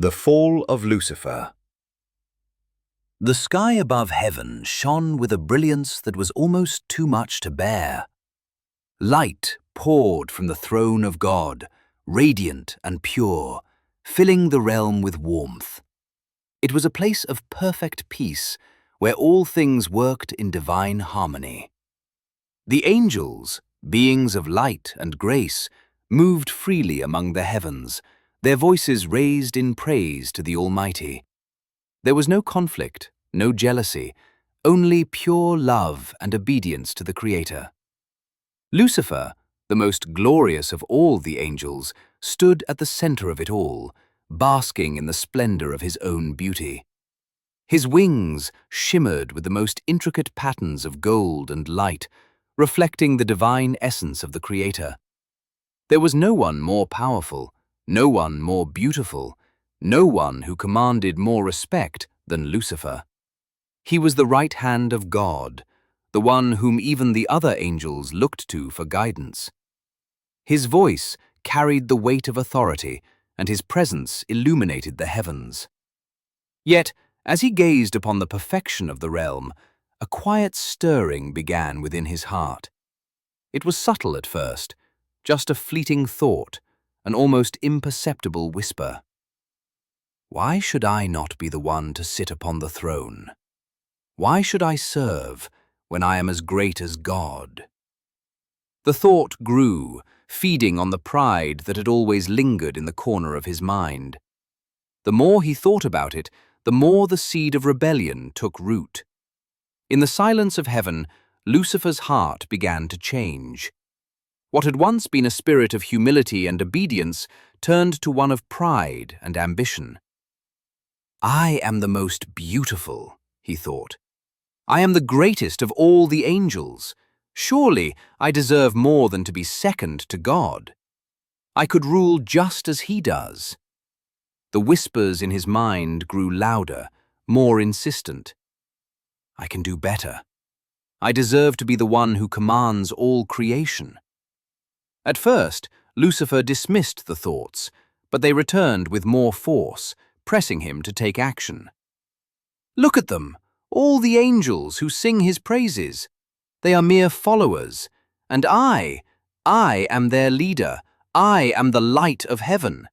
The fall of Lucifer. The sky above heaven shone with a brilliance that was almost too much to bear. Light poured from the throne of God, radiant and pure, filling the realm with warmth. It was a place of perfect peace, where all things worked in divine harmony. The angels, beings of light and grace, moved freely among the heavens, their voices raised in praise to the Almighty. There was no conflict, no jealousy, only pure love and obedience to the Creator. Lucifer, the most glorious of all the angels, stood at the center of it all, basking in the splendor of his own beauty. His wings shimmered with the most intricate patterns of gold and light, reflecting the divine essence of the Creator. There was no one more powerful, no one more beautiful, no one who commanded more respect than Lucifer. He was the right hand of God, the one whom even the other angels looked to for guidance. His voice carried the weight of authority, and his presence illuminated the heavens. Yet, as he gazed upon the perfection of the realm, a quiet stirring began within his heart. It was subtle at first, just a fleeting thought, an almost imperceptible whisper. Why should I not be the one to sit upon the throne? Why should I serve when I am as great as God? The thought grew, feeding on the pride that had always lingered in the corner of his mind. The more he thought about it, the more the seed of rebellion took root. In the silence of heaven, Lucifer's heart began to change. What had once been a spirit of humility and obedience turned to one of pride and ambition. I am the most beautiful, he thought. I am the greatest of all the angels. Surely I deserve more than to be second to God. I could rule just as he does. The whispers in his mind grew louder, more insistent. I can do better. I deserve to be the one who commands all creation. At first, Lucifer dismissed the thoughts, but they returned with more force, pressing him to take action. Look at them, all the angels who sing his praises. They are mere followers, and I am their leader. I am the light of heaven.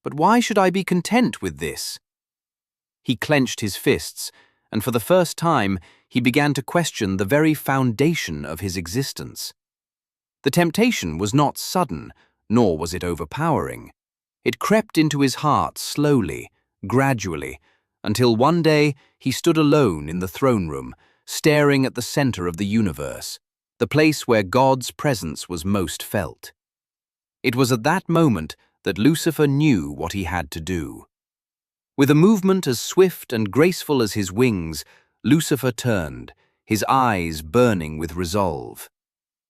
But why should I be content with this? He clenched his fists, and for the first time, he began to question the very foundation of his existence. The temptation was not sudden, nor was it overpowering. It crept into his heart slowly, gradually, until one day he stood alone in the throne room, staring at the center of the universe, the place where God's presence was most felt. It was at that moment that Lucifer knew what he had to do. With a movement as swift and graceful as his wings, Lucifer turned, his eyes burning with resolve.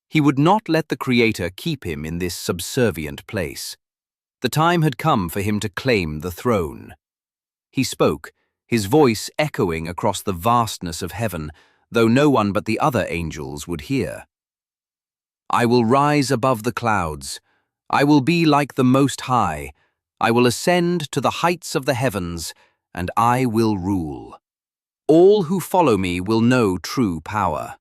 He would not let the Creator keep him in this subservient place. The time had come for him to claim the throne. He spoke, his voice echoing across the vastness of heaven, though no one but the other angels would hear. I will rise above the clouds. I will be like the Most High. I will ascend to the heights of the heavens, and I will rule. All who follow me will know true power.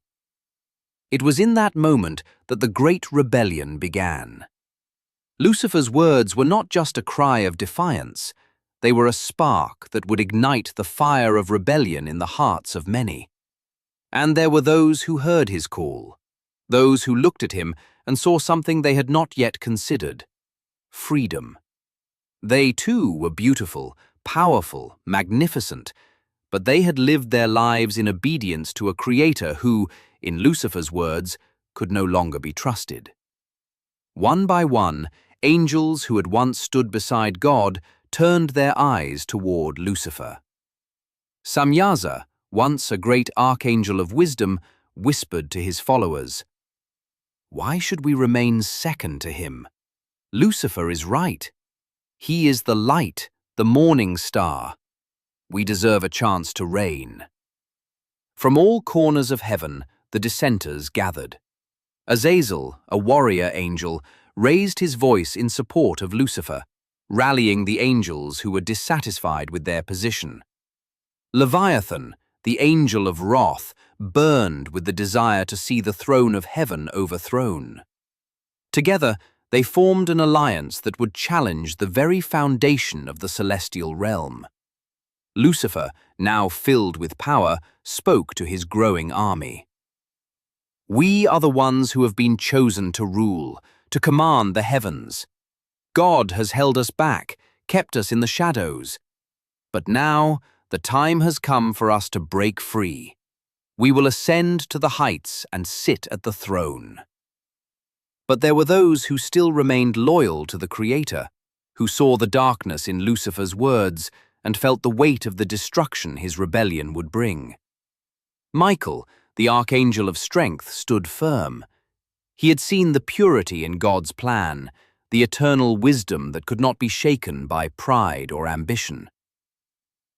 It was in that moment that the great rebellion began. Lucifer's words were not just a cry of defiance. They were a spark that would ignite the fire of rebellion in the hearts of many. And there were those who heard his call, those who looked at him and saw something they had not yet considered: freedom. They too were beautiful, powerful, magnificent, but they had lived their lives in obedience to a Creator who, in Lucifer's words, could no longer be trusted. One by one, angels who had once stood beside God turned their eyes toward Lucifer. Samyaza, once a great archangel of wisdom, whispered to his followers, "Why should we remain second to him? Lucifer is right. He is the light, the morning star. We deserve a chance to reign." From all corners of heaven, the dissenters gathered. Azazel, a warrior angel, raised his voice in support of Lucifer, rallying the angels who were dissatisfied with their position. Leviathan, the angel of wrath, burned with the desire to see the throne of heaven overthrown. Together, they formed an alliance that would challenge the very foundation of the celestial realm. Lucifer, now filled with power, spoke to his growing army. "We are the ones who have been chosen to rule, to command the heavens. God has held us back, kept us in the shadows. But now, the time has come for us to break free. We will ascend to the heights and sit at the throne." But there were those who still remained loyal to the Creator, who saw the darkness in Lucifer's words and felt the weight of the destruction his rebellion would bring. Michael, the archangel of strength, stood firm. He had seen the purity in God's plan, the eternal wisdom that could not be shaken by pride or ambition.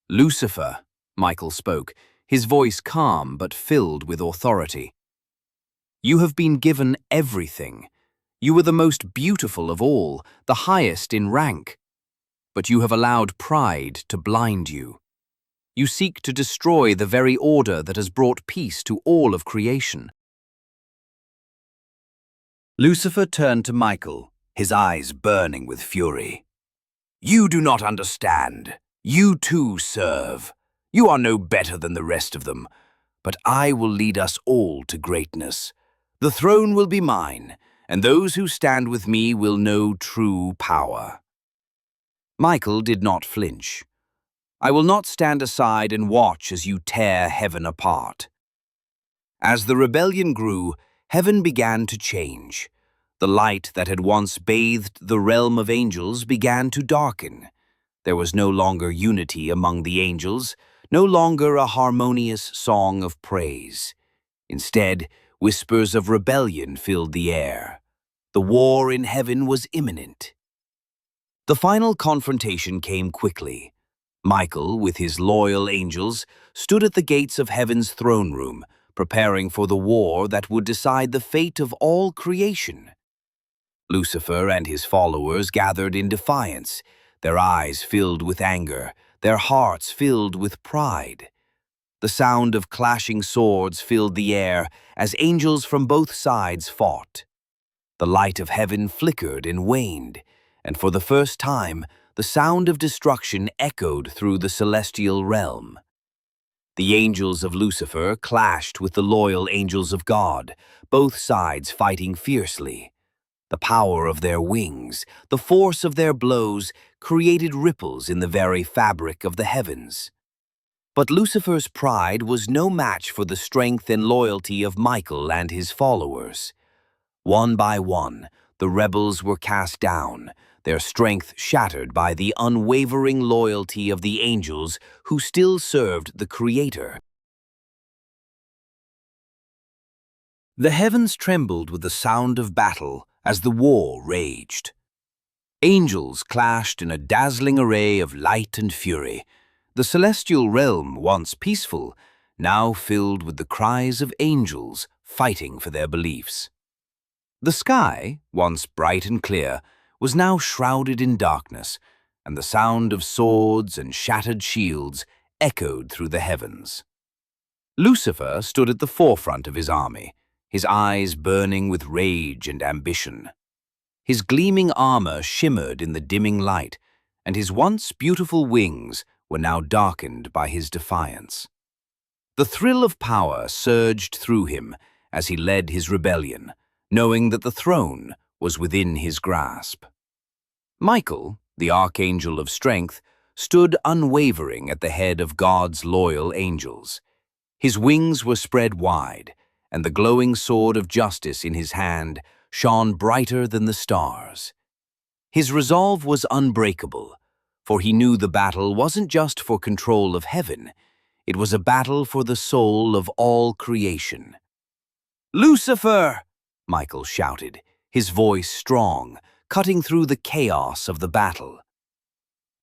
"Lucifer," Michael spoke, his voice calm but filled with authority. "You have been given everything. You were the most beautiful of all, the highest in rank. But you have allowed pride to blind you. You seek to destroy the very order that has brought peace to all of creation." Lucifer turned to Michael, his eyes burning with fury. "You do not understand. You too serve. You are no better than the rest of them. But I will lead us all to greatness. The throne will be mine, and those who stand with me will know true power." Michael did not flinch. "I will not stand aside and watch as you tear heaven apart." As the rebellion grew, heaven began to change. The light that had once bathed the realm of angels began to darken. There was no longer unity among the angels, no longer a harmonious song of praise. Instead, whispers of rebellion filled the air. The war in heaven was imminent. The final confrontation came quickly. Michael, with his loyal angels, stood at the gates of heaven's throne room, preparing for the war that would decide the fate of all creation. Lucifer and his followers gathered in defiance, their eyes filled with anger, their hearts filled with pride. The sound of clashing swords filled the air as angels from both sides fought. The light of heaven flickered and waned, and for the first time, the sound of destruction echoed through the celestial realm. The angels of Lucifer clashed with the loyal angels of God, both sides fighting fiercely. The power of their wings, the force of their blows, created ripples in the very fabric of the heavens. But Lucifer's pride was no match for the strength and loyalty of Michael and his followers. One by one, the rebels were cast down, their strength shattered by the unwavering loyalty of the angels who still served the Creator. The heavens trembled with the sound of battle as the war raged. Angels clashed in a dazzling array of light and fury. The celestial realm, once peaceful, now filled with the cries of angels fighting for their beliefs. The sky, once bright and clear, was now shrouded in darkness, and the sound of swords and shattered shields echoed through the heavens. Lucifer stood at the forefront of his army, his eyes burning with rage and ambition. His gleaming armor shimmered in the dimming light, and his once beautiful wings were now darkened by his defiance. The thrill of power surged through him as he led his rebellion, knowing that the throne was within his grasp. Michael, the archangel of strength, stood unwavering at the head of God's loyal angels. His wings were spread wide, and the glowing sword of justice in his hand shone brighter than the stars. His resolve was unbreakable, for he knew the battle wasn't just for control of heaven, it was a battle for the soul of all creation. "Lucifer!" Michael shouted, his voice strong, cutting through the chaos of the battle.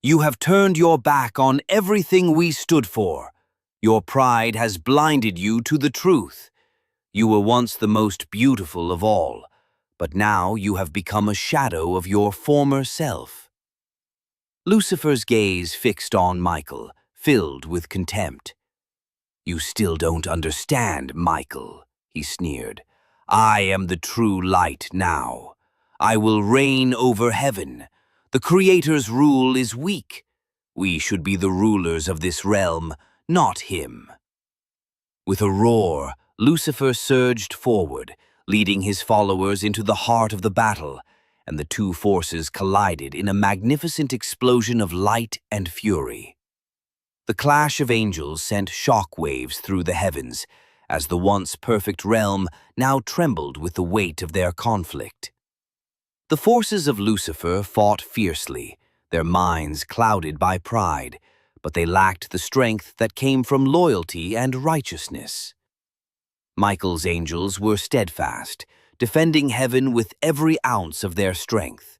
"You have turned your back on everything we stood for. Your pride has blinded you to the truth. You were once the most beautiful of all, but now you have become a shadow of your former self." Lucifer's gaze fixed on Michael, filled with contempt. "You still don't understand, Michael," he sneered. "I am the true light now. I will reign over heaven. The Creator's rule is weak. We should be the rulers of this realm, not him." With a roar, Lucifer surged forward, leading his followers into the heart of the battle, and the two forces collided in a magnificent explosion of light and fury. The clash of angels sent shock waves through the heavens, as the once perfect realm now trembled with the weight of their conflict. The forces of Lucifer fought fiercely, their minds clouded by pride, but they lacked the strength that came from loyalty and righteousness. Michael's angels were steadfast, defending heaven with every ounce of their strength.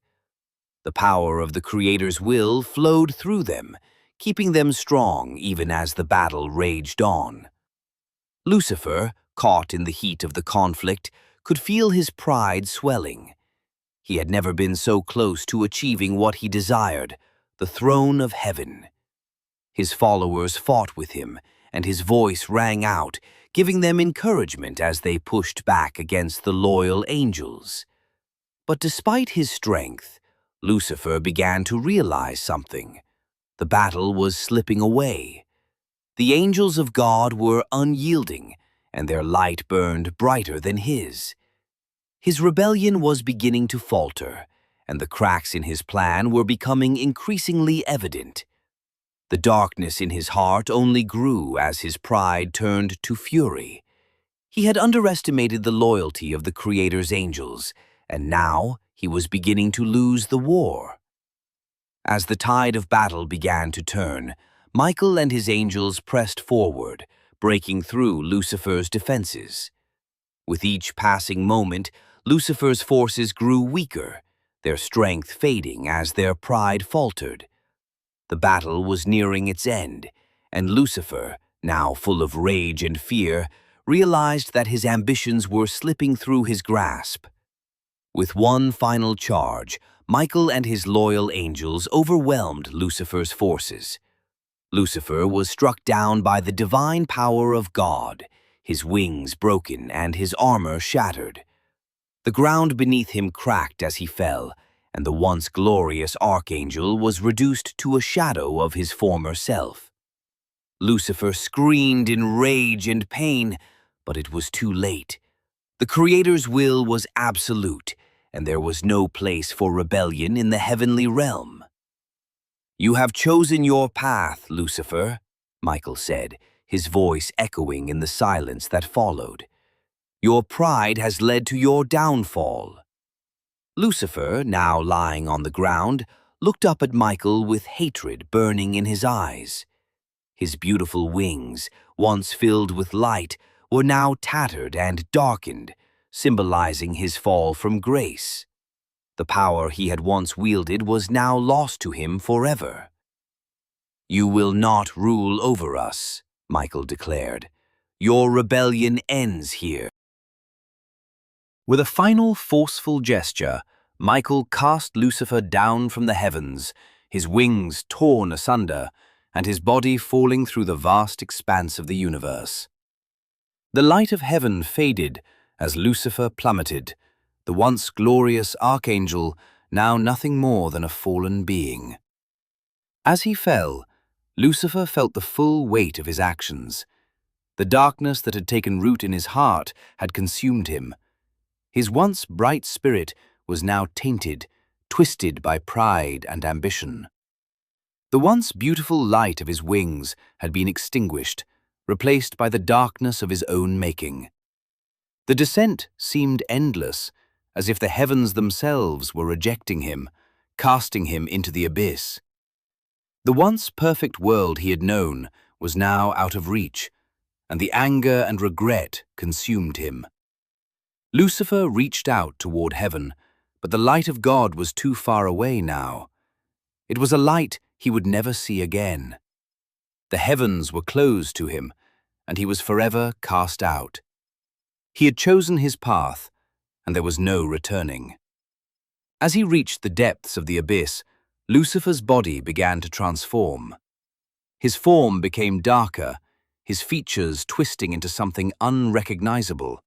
The power of the Creator's will flowed through them, keeping them strong even as the battle raged on. Lucifer, caught in the heat of the conflict, could feel his pride swelling. He had never been so close to achieving what he desired, the throne of heaven. His followers fought with him, and his voice rang out, giving them encouragement as they pushed back against the loyal angels. But despite his strength, Lucifer began to realize something. The battle was slipping away. The angels of God were unyielding, and their light burned brighter than his. His rebellion was beginning to falter, and the cracks in his plan were becoming increasingly evident. The darkness in his heart only grew as his pride turned to fury. He had underestimated the loyalty of the Creator's angels, and now he was beginning to lose the war. As the tide of battle began to turn, Michael and his angels pressed forward, breaking through Lucifer's defenses. With each passing moment, Lucifer's forces grew weaker, their strength fading as their pride faltered. The battle was nearing its end, and Lucifer, now full of rage and fear, realized that his ambitions were slipping through his grasp. With one final charge, Michael and his loyal angels overwhelmed Lucifer's forces. Lucifer was struck down by the divine power of God, his wings broken and his armor shattered. The ground beneath him cracked as he fell, and the once glorious archangel was reduced to a shadow of his former self. Lucifer screamed in rage and pain, but it was too late. The Creator's will was absolute, and there was no place for rebellion in the heavenly realm. "You have chosen your path, Lucifer," Michael said, his voice echoing in the silence that followed. "Your pride has led to your downfall." Lucifer, now lying on the ground, looked up at Michael with hatred burning in his eyes. His beautiful wings, once filled with light, were now tattered and darkened, symbolizing his fall from grace. The power he had once wielded was now lost to him forever. "You will not rule over us," Michael declared. "Your rebellion ends here." With a final forceful gesture, Michael cast Lucifer down from the heavens, his wings torn asunder, and his body falling through the vast expanse of the universe. The light of heaven faded as Lucifer plummeted, the once glorious archangel now nothing more than a fallen being. As he fell, Lucifer felt the full weight of his actions. The darkness that had taken root in his heart had consumed him. His once bright spirit was now tainted, twisted by pride and ambition. The once beautiful light of his wings had been extinguished, replaced by the darkness of his own making. The descent seemed endless, as if the heavens themselves were rejecting him, casting him into the abyss. The once perfect world he had known was now out of reach, and the anger and regret consumed him. Lucifer reached out toward heaven, but the light of God was too far away now. It was a light he would never see again. The heavens were closed to him, and he was forever cast out. He had chosen his path, and there was no returning. As he reached the depths of the abyss, Lucifer's body began to transform. His form became darker, his features twisting into something unrecognizable.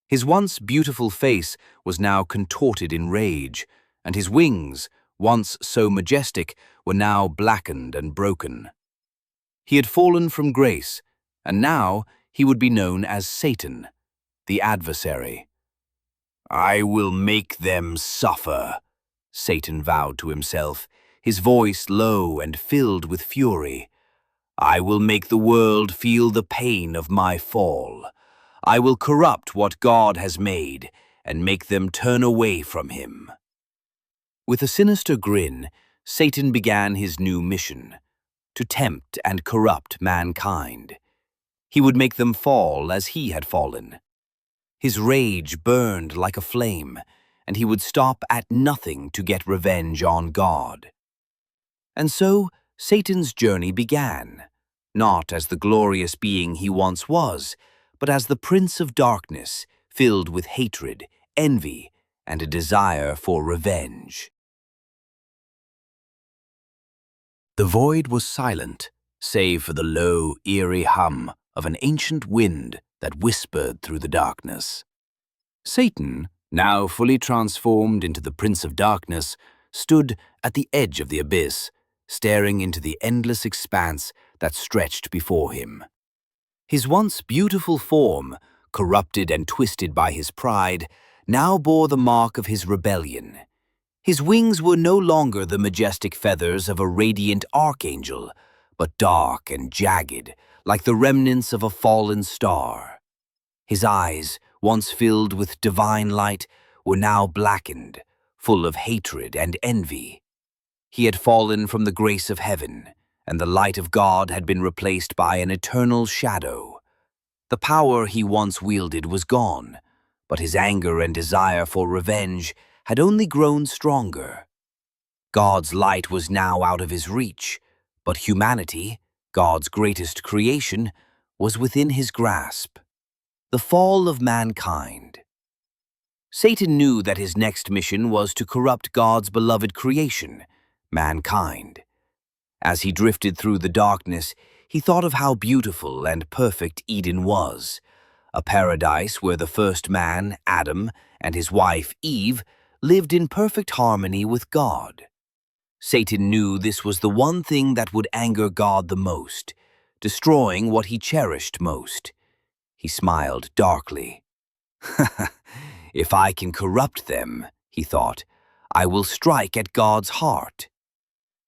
His once beautiful face was now contorted in rage, and his wings, once so majestic, were now blackened and broken. He had fallen from grace, and now he would be known as Satan, the adversary. "I will make them suffer," Satan vowed to himself, his voice low and filled with fury. "I will make the world feel the pain of my fall. I will corrupt what God has made and make them turn away from him." With a sinister grin, Satan began his new mission: to tempt and corrupt mankind. He would make them fall as he had fallen. His rage burned like a flame, and he would stop at nothing to get revenge on God. And so Satan's journey began, not as the glorious being he once was, but as the prince of darkness, filled with hatred, envy, and a desire for revenge. The void was silent, save for the low, eerie hum of an ancient wind that whispered through the darkness. Satan, now fully transformed into the Prince of Darkness, stood at the edge of the abyss, staring into the endless expanse that stretched before him. His once beautiful form, corrupted and twisted by his pride, now bore the mark of his rebellion. His wings were no longer the majestic feathers of a radiant archangel, but dark and jagged, like the remnants of a fallen star. His eyes, once filled with divine light, were now blackened, full of hatred and envy. He had fallen from the grace of heaven, and the light of God had been replaced by an eternal shadow. The power he once wielded was gone, but his anger and desire for revenge had only grown stronger. God's light was now out of his reach, but humanity, God's greatest creation, was within his grasp. The fall of mankind. Satan knew that his next mission was to corrupt God's beloved creation, mankind. As he drifted through the darkness, he thought of how beautiful and perfect Eden was, a paradise where the first man, Adam, and his wife, Eve, lived in perfect harmony with God. Satan knew this was the one thing that would anger God the most, destroying what he cherished most. He smiled darkly. "If I can corrupt them," he thought, "I will strike at God's heart."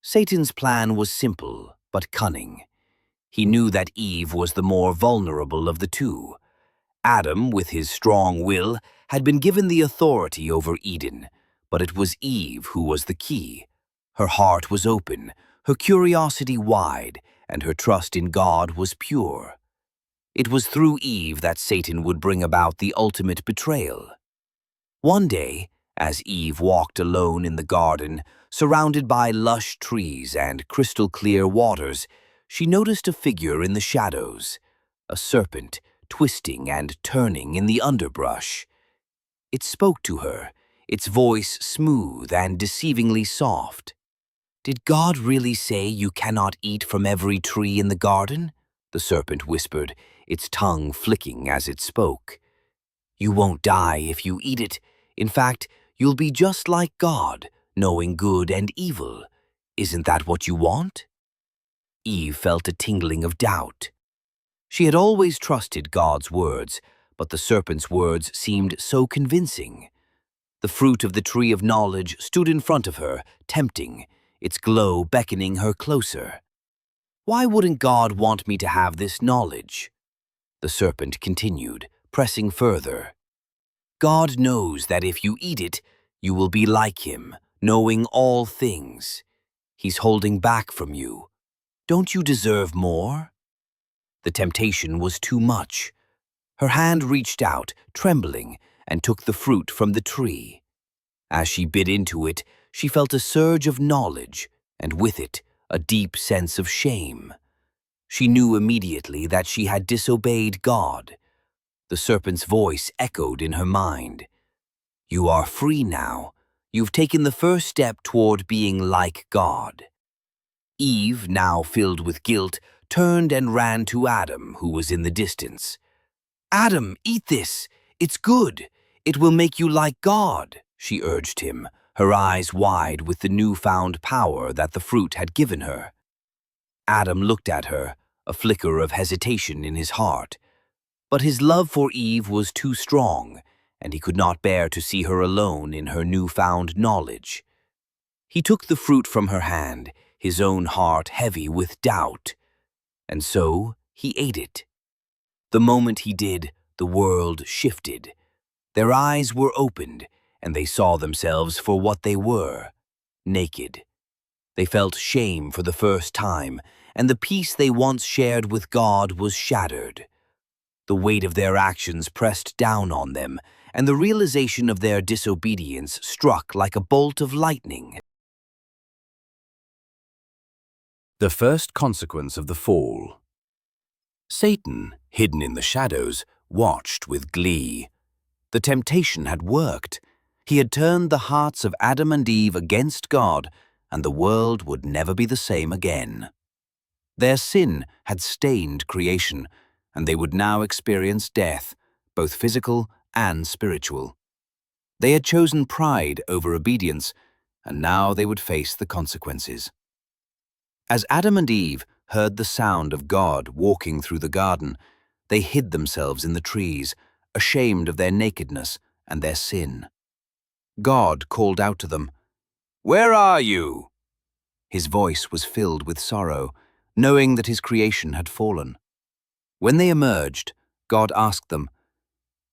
Satan's plan was simple but cunning. He knew that Eve was the more vulnerable of the two. Adam, with his strong will, had been given the authority over Eden, but it was Eve who was the key. Her heart was open, her curiosity wide, and her trust in God was pure. It was through Eve that Satan would bring about the ultimate betrayal. One day, as Eve walked alone in the garden, surrounded by lush trees and crystal-clear waters, she noticed a figure in the shadows, a serpent twisting and turning in the underbrush. It spoke to her, its voice smooth and deceivingly soft. "Did God really say you cannot eat from every tree in the garden?" the serpent whispered, its tongue flicking as it spoke. "You won't die if you eat it. In fact, you'll be just like God, knowing good and evil. Isn't that what you want?" Eve felt a tingling of doubt. She had always trusted God's words, but the serpent's words seemed so convincing. The fruit of the tree of knowledge stood in front of her, tempting, its glow beckoning her closer. "Why wouldn't God want me to have this knowledge?" The serpent continued, pressing further. "God knows that if you eat it, you will be like him, knowing all things. He's holding back from you. Don't you deserve more?" The temptation was too much. Her hand reached out, trembling, and took the fruit from the tree. As she bit into it, she felt a surge of knowledge, and with it, a deep sense of shame. She knew immediately that she had disobeyed God. The serpent's voice echoed in her mind. "You are free now. You've taken the first step toward being like God." Eve, now filled with guilt, turned and ran to Adam, who was in the distance. "Adam, eat this. It's good. It will make you like God," she urged him, her eyes wide with the newfound power that the fruit had given her. Adam looked at her, a flicker of hesitation in his heart. But his love for Eve was too strong, and he could not bear to see her alone in her newfound knowledge. He took the fruit from her hand, his own heart heavy with doubt, and so he ate it. The moment he did, the world shifted. Their eyes were opened, and they saw themselves for what they were, naked. They felt shame for the first time, and the peace they once shared with God was shattered. The weight of their actions pressed down on them, and the realization of their disobedience struck like a bolt of lightning. The first consequence of the fall. Satan, hidden in the shadows, watched with glee. The temptation had worked. He had turned the hearts of Adam and Eve against God, and the world would never be the same again. Their sin had stained creation, and they would now experience death, both physical and spiritual. They had chosen pride over obedience, and now they would face the consequences. As Adam and Eve heard the sound of God walking through the garden, they hid themselves in the trees, ashamed of their nakedness and their sin. God called out to them, "Where are you?" His voice was filled with sorrow, knowing that his creation had fallen. When they emerged, God asked them,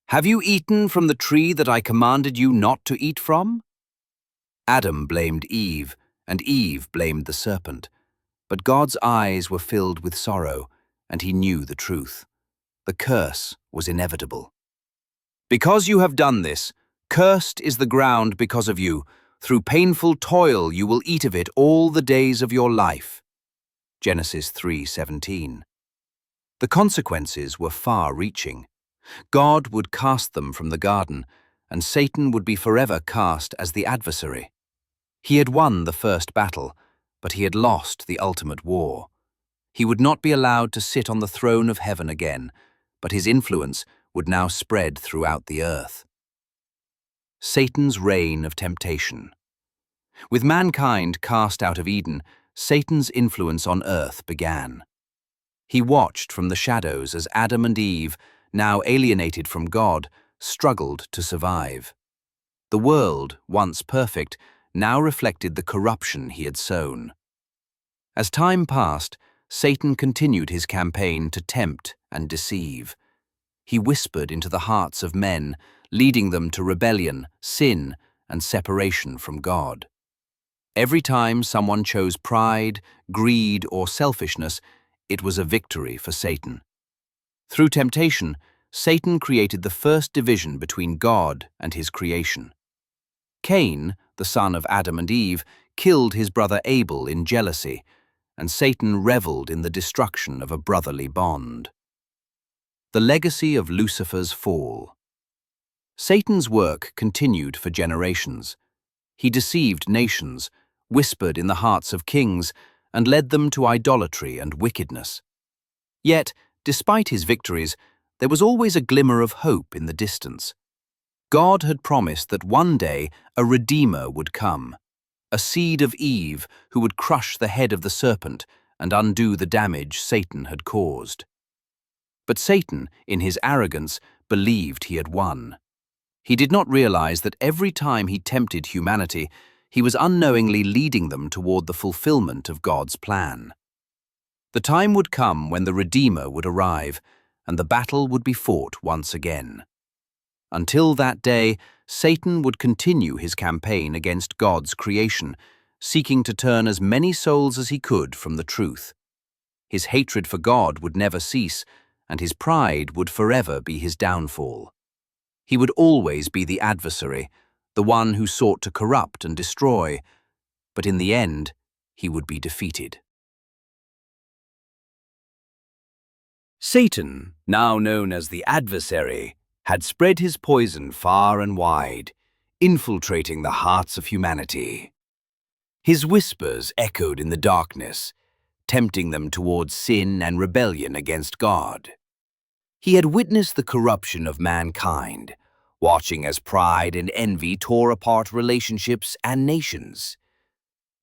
"Have you eaten from the tree that I commanded you not to eat from?" Adam blamed Eve, and Eve blamed the serpent. But God's eyes were filled with sorrow, and he knew the truth. The curse was inevitable. "Because you have done this, cursed is the ground because of you. Through painful toil you will eat of it all the days of your life." Genesis 3:17. The consequences were far-reaching. God would cast them from the garden, and Satan would be forever cast as the adversary. He had won the first battle, but he had lost the ultimate war. He would not be allowed to sit on the throne of heaven again, but his influence would now spread throughout the earth. Satan's reign of temptation. With mankind cast out of Eden, Satan's influence on earth began. He watched from the shadows as Adam and Eve, now alienated from God, struggled to survive. The world, once perfect, now reflected the corruption he had sown. As time passed, Satan continued his campaign to tempt and deceive. He whispered into the hearts of men, leading them to rebellion, sin, and separation from God. Every time someone chose pride, greed, or selfishness, it was a victory for Satan. Through temptation, Satan created the first division between God and his creation. Cain, the son of Adam and Eve, killed his brother Abel in jealousy, and Satan reveled in the destruction of a brotherly bond. The legacy of Lucifer's fall. Satan's work continued for generations. He deceived nations, whispered in the hearts of kings, and led them to idolatry and wickedness. Yet, despite his victories, there was always a glimmer of hope in the distance. God had promised that one day a Redeemer would come, a seed of Eve who would crush the head of the serpent and undo the damage Satan had caused. But Satan, in his arrogance, believed he had won. He did not realize that every time he tempted humanity, he was unknowingly leading them toward the fulfillment of God's plan. The time would come when the Redeemer would arrive, and the battle would be fought once again. Until that day, Satan would continue his campaign against God's creation, seeking to turn as many souls as he could from the truth. His hatred for God would never cease, and his pride would forever be his downfall. He would always be the adversary, the one who sought to corrupt and destroy, but in the end, he would be defeated. Satan, now known as the adversary, had spread his poison far and wide. infiltrating the hearts of humanity. His whispers echoed in the darkness, tempting them towards sin and rebellion against God. He had witnessed the corruption of mankind, watching as pride and envy tore apart relationships and nations.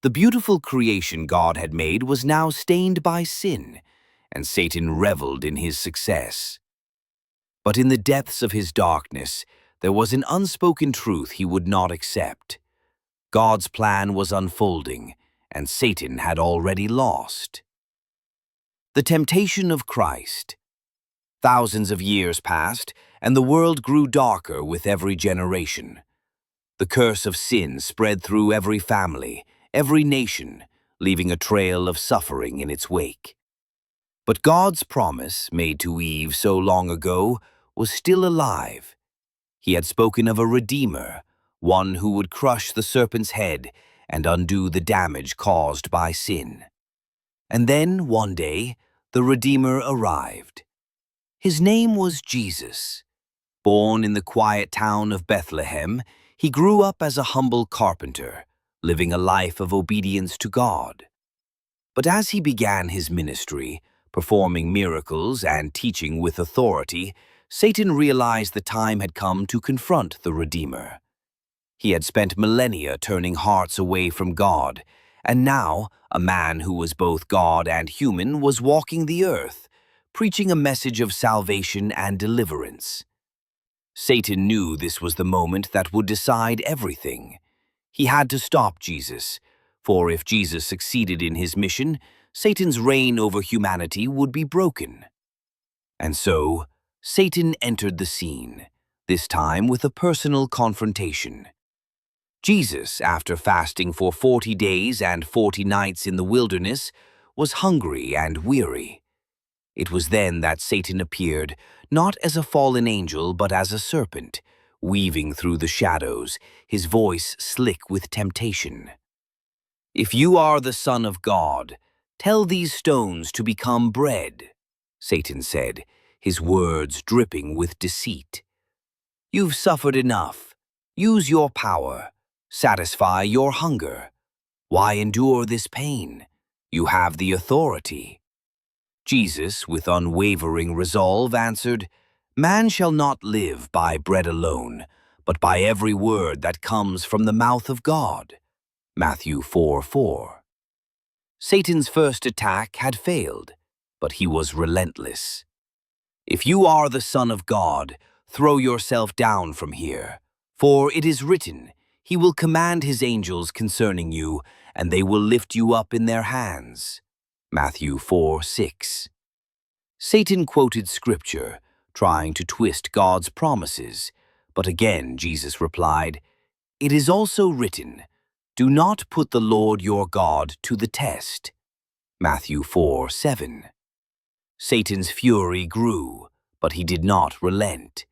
The beautiful creation God had made was now stained by sin, and Satan reveled in his success. But in the depths of his darkness, there was an unspoken truth he would not accept. God's plan was unfolding, and Satan had already lost. The temptation of Christ. Thousands of years passed, and the world grew darker with every generation. The curse of sin spread through every family, every nation, leaving a trail of suffering in its wake. But God's promise, made to Eve so long ago, was still alive. He had spoken of a Redeemer, one who would crush the serpent's head and undo the damage caused by sin. And then, one day, the Redeemer arrived. His name was Jesus. Born in the quiet town of Bethlehem, he grew up as a humble carpenter, living a life of obedience to God. But as he began his ministry, performing miracles and teaching with authority, Satan realized the time had come to confront the Redeemer. He had spent millennia turning hearts away from God, and now a man who was both God and human was walking the earth, preaching a message of salvation and deliverance. Satan knew this was the moment that would decide everything. He had to stop Jesus, for if Jesus succeeded in his mission, Satan's reign over humanity would be broken. And so, Satan entered the scene, this time with a personal confrontation. Jesus, after fasting for 40 days and 40 nights in the wilderness, was hungry and weary. It was then that Satan appeared, not as a fallen angel but as a serpent, weaving through the shadows, his voice slick with temptation. "If you are the Son of God, tell these stones to become bread," Satan said, his words dripping with deceit. "You've suffered enough. Use your power. Satisfy your hunger. Why endure this pain? You have the authority." Jesus, with unwavering resolve, answered, "Man shall not live by bread alone, but by every word that comes from the mouth of God." Matthew 4:4. Satan's first attack had failed, but he was relentless. "If you are the Son of God, throw yourself down from here, for it is written, He will command His angels concerning you, and they will lift you up in their hands." Matthew 4:6. Satan quoted scripture, trying to twist God's promises, but again Jesus replied, "It is also written, do not put the Lord your God to the test." Matthew 4:7. Satan's fury grew, but he did not relent.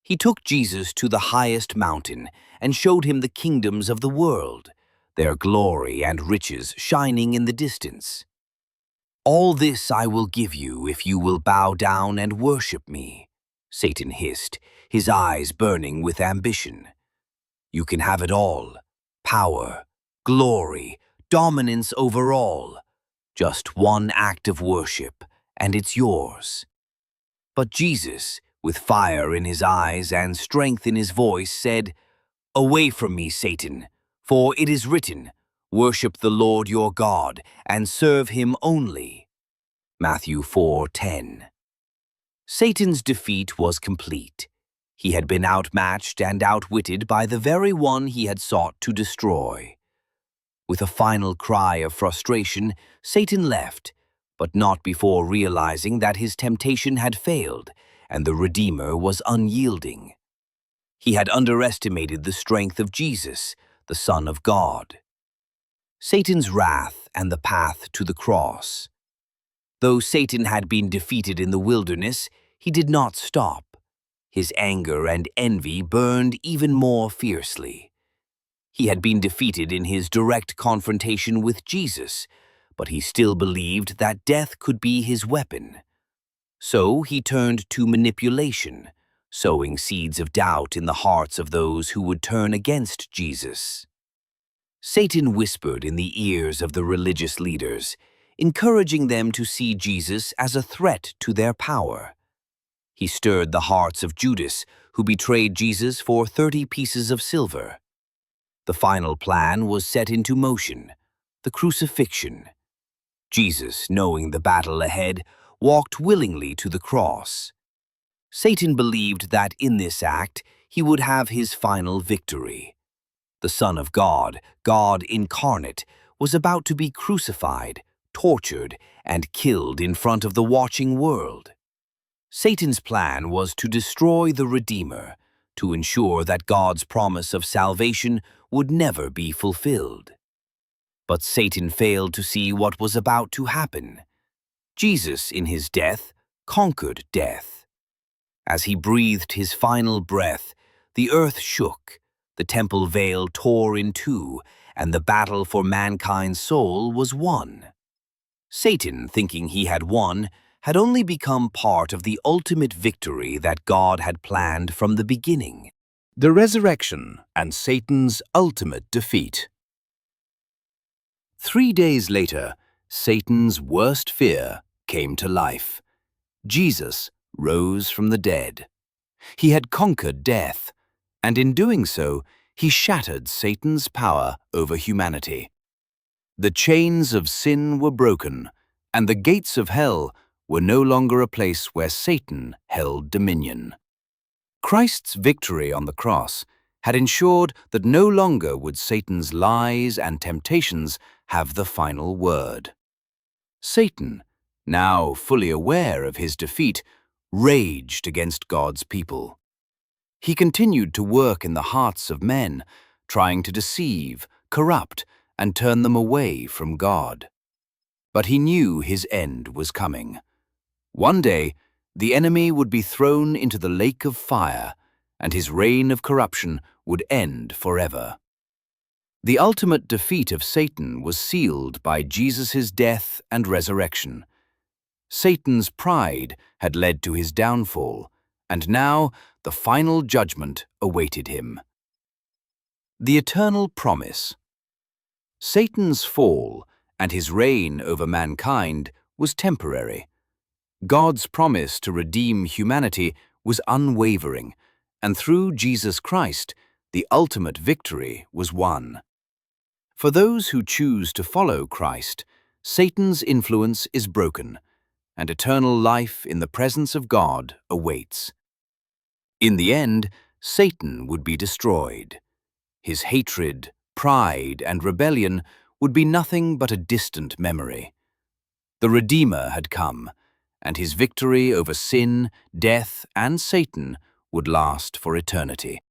He took Jesus to the highest mountain and showed him the kingdoms of the world, their glory and riches shining in the distance. "All this I will give you if you will bow down and worship me," Satan hissed, his eyes burning with ambition. "You can have it all: power, glory, dominance over all. Just one act of worship, and it's yours." But Jesus, with fire in his eyes and strength in his voice, said, "Away from me, Satan, for it is written, worship the Lord your God and serve him only." Matthew 4:10. Satan's defeat was complete. He had been outmatched and outwitted by the very one he had sought to destroy. With a final cry of frustration, Satan left, but not before realizing that his temptation had failed and the Redeemer was unyielding. He had underestimated the strength of Jesus, the Son of God. Satan's wrath and the path to the cross. Though Satan had been defeated in the wilderness, he did not stop. His anger and envy burned even more fiercely. He had been defeated in his direct confrontation with Jesus, but he still believed that death could be his weapon. So he turned to manipulation, sowing seeds of doubt in the hearts of those who would turn against Jesus. Satan whispered in the ears of the religious leaders, encouraging them to see Jesus as a threat to their power. He stirred the hearts of Judas, who betrayed Jesus for 30 pieces of silver. The final plan was set into motion, the crucifixion. Jesus, knowing the battle ahead, walked willingly to the cross. Satan believed that in this act he would have his final victory. The Son of God, God incarnate, was about to be crucified, tortured, and killed in front of the watching world. Satan's plan was to destroy the Redeemer, to ensure that God's promise of salvation would never be fulfilled. But Satan failed to see what was about to happen. Jesus, in his death, conquered death. As he breathed his final breath, the earth shook, the temple veil tore in two, and the battle for mankind's soul was won. Satan, thinking he had won, had only become part of the ultimate victory that God had planned from the beginning. The resurrection and Satan's ultimate defeat. 3 days later, Satan's worst fear came to life. Jesus rose from the dead. He had conquered death, and in doing so, he shattered Satan's power over humanity. The chains of sin were broken, and the gates of hell were no longer a place where Satan held dominion. Christ's victory on the cross had ensured that no longer would Satan's lies and temptations have the final word. Satan, now fully aware of his defeat, raged against God's people. He continued to work in the hearts of men, trying to deceive, corrupt, and turn them away from God. But he knew his end was coming. One day, the enemy would be thrown into the lake of fire, and his reign of corruption would end forever. The ultimate defeat of Satan was sealed by Jesus' death and resurrection. Satan's pride had led to his downfall, and now the final judgment awaited him. The eternal promise. Satan's fall and his reign over mankind was temporary. God's promise to redeem humanity was unwavering, and through Jesus Christ, the ultimate victory was won. For those who choose to follow Christ, Satan's influence is broken, and eternal life in the presence of God awaits. In the end, Satan would be destroyed. His hatred, pride, and rebellion would be nothing but a distant memory. The Redeemer had come, and his victory over sin, death, and Satan would last for eternity.